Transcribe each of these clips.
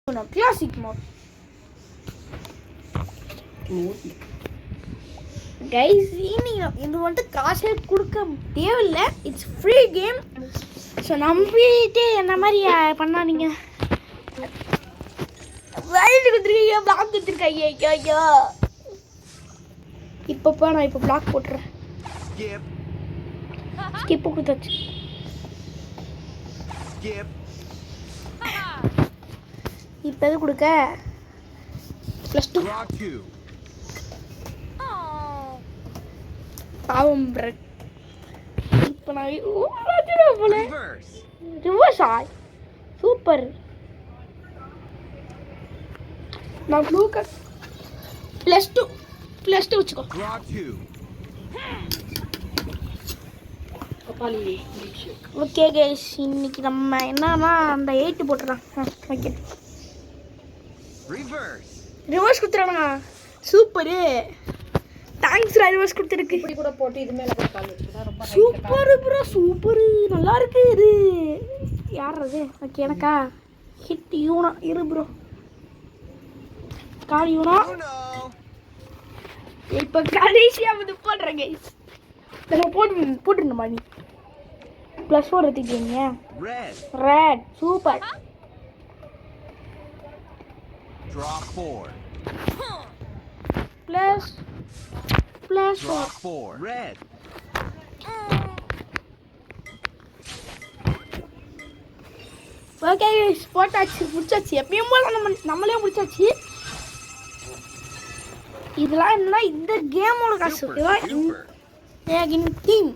No, classic mode. Guys, இது வந்து காசே கொடுக்க தேவையில்லை. It's free game. ஸோ நம்பிட்டு என்ன மாதிரி பண்ணா நீங்கள் வைல்டு கொடுத்துருக்கீங்க, பிளாக் கொடுத்துருக்காங்க. ஐயோ இப்போப்பா நான் இப்போ பிளாக் போட்டுறேன். ஸ்கிப்பு கொடுத்தாச்சு. இப்போ எது கொடுக்க +2 பாவம் பிரெட். இப்போ நான் போல ரிவர்ஸா சூப்பர். நான் ப்ளூ கட் +2 வச்சுக்கோ. ஓகே கைஸ், இன்னைக்கு நம்ம என்னன்னா அந்த 8 போட்டுறோம். ஓகே ரிவர்ஸ் கொடுத்துறானுங்க. சூப்பரு, தேங்க்ஸ் ரிவர்ஸ் கொடுத்துருக்கு. இப்படி கூட போட்டு இது மேல கூட கால் வச்சுட்டா ரொம்ப சூப்பர் ப்ரோ, சூப்பர், நல்லா இருக்கு. இது யார் அது? ஓகே எனக்கா ஹிட் யூனா இரு ப்ரோ, கால் யூனா. இப்போ கடைசியாக வந்து போடுறேன் கைஸ். நம்ம போட்டுருந்தோமா நீ +4 எடுத்துக்கிங்க. Red super. Draw 4. +4. Draw 4. Red. Okay போட்டாச்சு, முடிச்சாச்சு. எப்பயும் போல நம்மளே முடிச்சாச்சு. இதெல்லாம் என்னன்னா இந்த கேமோட காசு. ஓகேவா? டீம்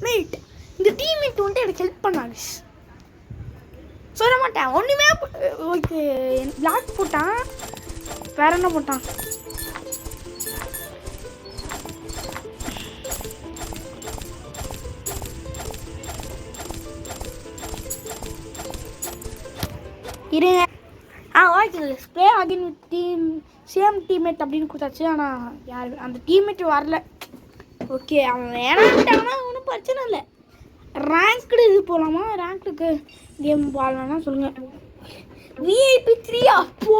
மேட், இந்த டீம் மேட் வந்துட்டு எனக்கு ஹெல்ப் பண்ணாங்க. சொல்ல மாட்டேன் ஒன்றுமே. ஓகே பிளாக் போட்டான், வேற என்ன போட்டான்? இருங்க. Okay play again with team same teammate அப்படின்னு கொடுத்தாச்சு. ஆனால் யார் அந்த டீம்மேட் வரல. ஓகே அவன் வேணான்ட்டாங்கன்னா ஒன்றும் பிரச்சனை இல்லை. ரேங்க்டு இது போகலாமா? ரேங்க்குக்கு கேம் போடலாம்னா சொல்லுங்கள். விஐபி 3 அப்போ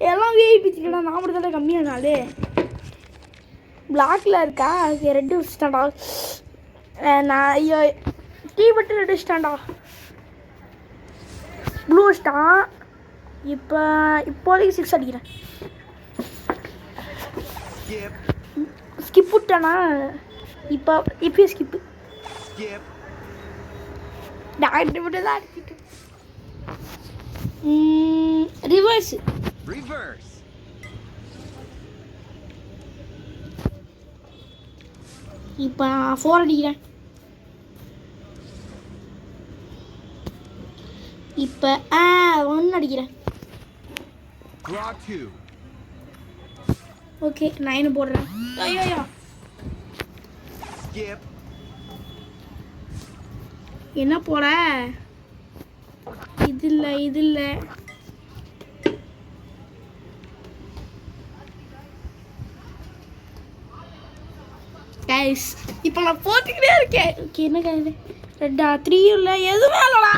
எல்லாம் விஐபி 3 தான். நான் மட்டும் தானே கம்மியானாலே. பிளாக்ல இருக்கா? ரெட்டு வச்சுட்டான்டா. நான் ஐயோ டீ மட்டும் ரெட்டு வச்சுட்டான்டா. ப்ளூ வச்சுட்டான். இப்போதைக்கு 6 அடிக்கிறேன். ஸ்கிப் விட்டானா? இப்போ ஸ்கிப்பு டாக்டர் மட்டும் தான் அடிச்சுட்டு. ரிவர்ஸ் இப்போ நான் 4 அடிக்கிறேன். இப்போ 1 அடிக்கிறேன். ஓகே 9 போடுறேன். ஐயோ என்ன போட? இது இல்லை கைஸ். இப்போ நான் போட்டுக்கிட்டே இருக்கேன். ஓகே என்ன கைது? ரெட்டா 3 இல்லை, எதுவுமே இல்லடா.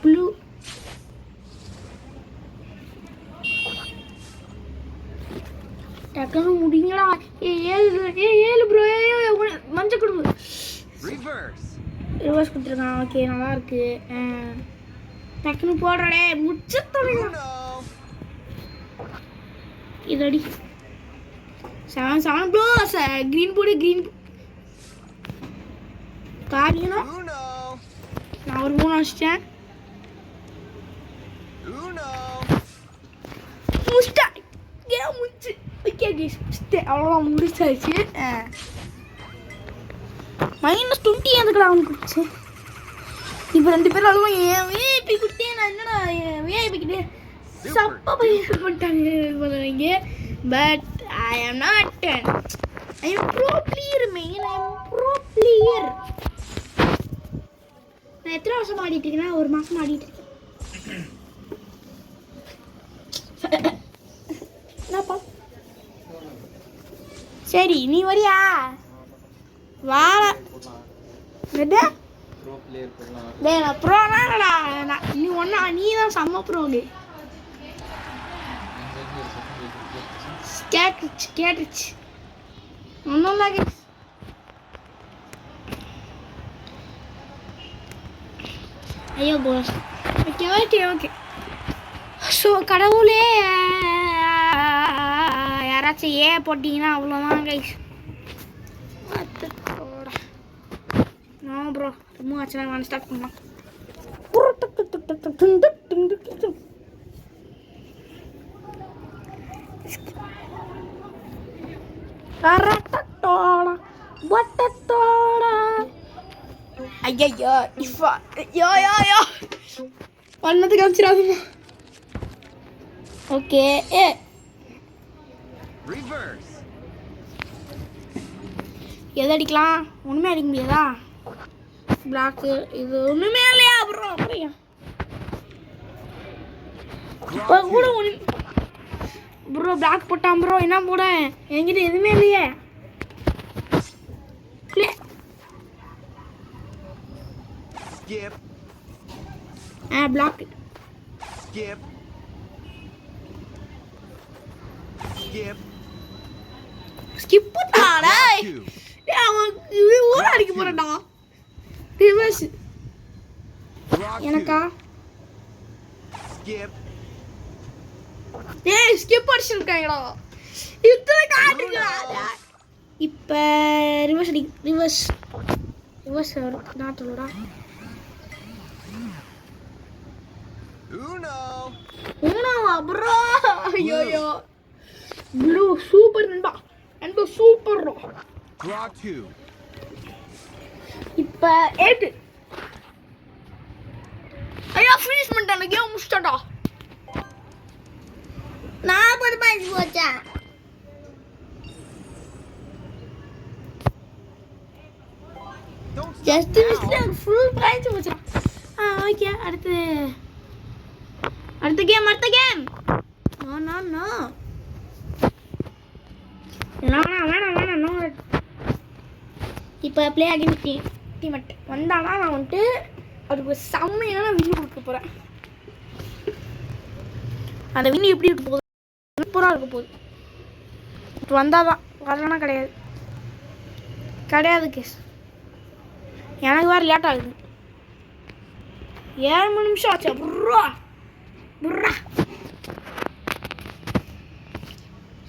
ப்ளூ டக்குனு முடிங்களா? ஏழு ப்ரோ. மஞ்சள் கொடுங்க. ரிவர்ஸ் கொடுத்துருக்கான். ஓகே நல்லா இருக்கு. டக்குனு போடுறே முச்சத்தொழில் இதடி 7 ப்ளூ. க்ரீன் போடு, க்ரீன் காரியணும். நான் ஒரு 3 வச்சிட்டேன். முடிச்சு ஓகே அவ்வளோதான் முடிச்சாச்சு. -20 எதுக்குடா அவனுக்கு கொடுத்து? இப்போ 2 பேரும் அதுவும் என் விஐபி கொடுத்தே. நான் என்னடா விஐபி கிட்டே சப்பா பையன் பண்ணிட்டாங்க பண்ணுவீங்க. But I am not. I am bro player main. I am bro player. நான் எத்தனை வருஷம் ஆடிட்டு இருக்கேன்னா 1 மாதம் ஆடிட்டு இருக்கேன். என்னப்பா சரி நீ வரியா? வாழ என்னது டேய் நான் ப்ரோனாடா நீ ஒன்றா நீ தான் செம்ம ப்ரோடு கேட்டுச்சு ஒன்றும் இல்லை கைஸ் ஐயோ போஸ் ஓகே ஸோ கடவுளே யாராச்சும் போட்டிங்கன்னா அவ்வளோதான் கைஸ் நோ ப்ரோ ரொம்ப ஆச்சுன்னா நான் ஸ்டார்ட் பண்ணலாம் ஐயோ இப்போ யோ பண்ணது காமிச்சிடாதுமா ஓகே Reverse. எது அடிக்கலாம் ஒன்றுமே அடிக்க முடியாதா பிளாக்கு இது ஒன்றுமே இல்லையா அப்புறம் அப்படியா இப்போ கூட ப்ரோ பிளாக் போட்டான் ப்ரோ என்ன போட என்கிட்ட எதுவுமே இல்லையே Skip. Black Skip. Skip. Skip பண்ணாடா Two. அவன் ஊர அடிக்க போறேன்டா ரிவர்ஸ் Draw எனக்கா two. Skip. ஏய் ஸ்கிப் அடிச்சிருக்காங்கடா இத்தனை காட்டுங்கடா இப்போ ரிவர்ஸ் நாட்டலடா Uno. ப்ரோ ஐயோ ப்ளூ சூப்பர் நண்பா சூப்பர் Draw two. இப்போ 8 ஐயா ஃபினிஷ் பண்ணிட்டேன் கேம் முடிச்சிட்டா 40 பாயிண்ட்ஸ் போச்சா Don't stop just now. Mistake full points போச்சா ஓகே அடுத்த கேம் நோ வேணாம் நோ இப்போ ப்ளே அகைன் டீமேட் வந்தானா நான் வந்துட்டு அதுக்கு செம்மையான வின் கொடுக்க போகிறேன் அந்த வின் எப்படி இருக்க போகுது சூப்பராக இருக்க போகுது இப்போ வந்தால் தான் வரலன்னா கிடையாது கேஸ் எனக்கு வேறு லேட் ஆகுது 7 நிமிஷம் ஆச்சா புர்ரா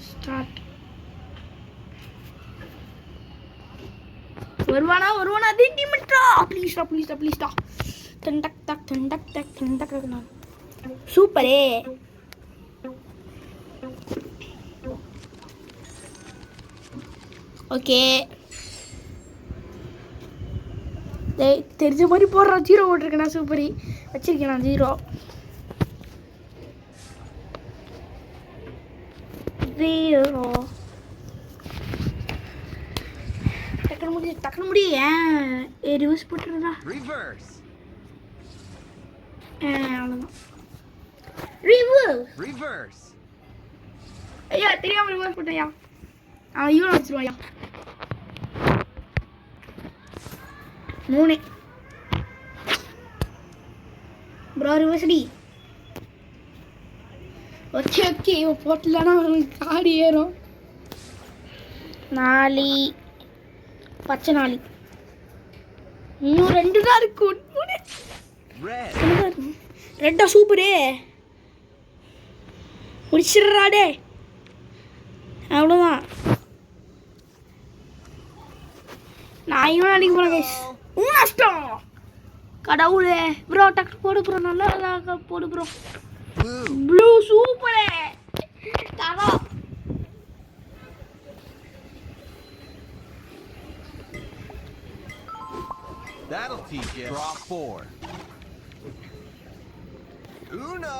ஸ்டார்ட் வருவானா டீமேட்டா ப்ளீஸ்டா டக் சூப்பரே ஓகே தெரிஞ்ச மாதிரி போடுறான் 0 போட்டிருக்கேன் சூப்பரி வச்சிருக்கேன் நான் 0 டக்குனு முடி ஏன் ரிவர்ஸ் போட்டுருந்தா Reverse. அவ்வளோதான் Reverse. ஐயா தெரியாம ரிவர்ஸ் போட்டேயா அவன் இவனை வச்சிருவாயா 3 ப்ரோ ரிவர்ஸ்டி ஓகே இவன் போட்டலன்னா அவனுக்கு காடி ஏறும் 4 பச்சை 4 இன்னும் 2 தான் இருக்கு Red. ரெட்டா சூப்பரே முடிச்சிடுறாடே அவ்வளோதான் நான் இவன் அடிக்க போகிறேன் கைஸ் நஷ்டம் கடவுளே ப்ரோ டக்கு போடு ப்ரோ நல்லா போடு ப்ரோ Blue. ப்ளூ சூப்பரே தாடா That'll teach you. Draw four. Uno.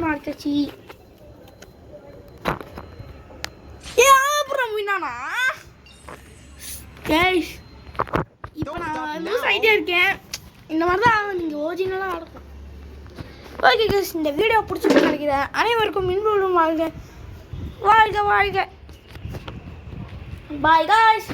அடிச்சாச்சு அப்புறம் வின்னானா கைஸ் இப்போ நான் லூஸ் ஆகிட்டே இருக்கேன் இந்த மாதிரி தான் நீங்கள் ஒரிஜினலாக நடக்கும் ஓகே கைஸ் இந்த வீடியோ பிடிச்சிட்டு நினைக்கிறேன் அனைவருக்கும் இன்புடன் வாழ்க பாய் காய்ஸ்.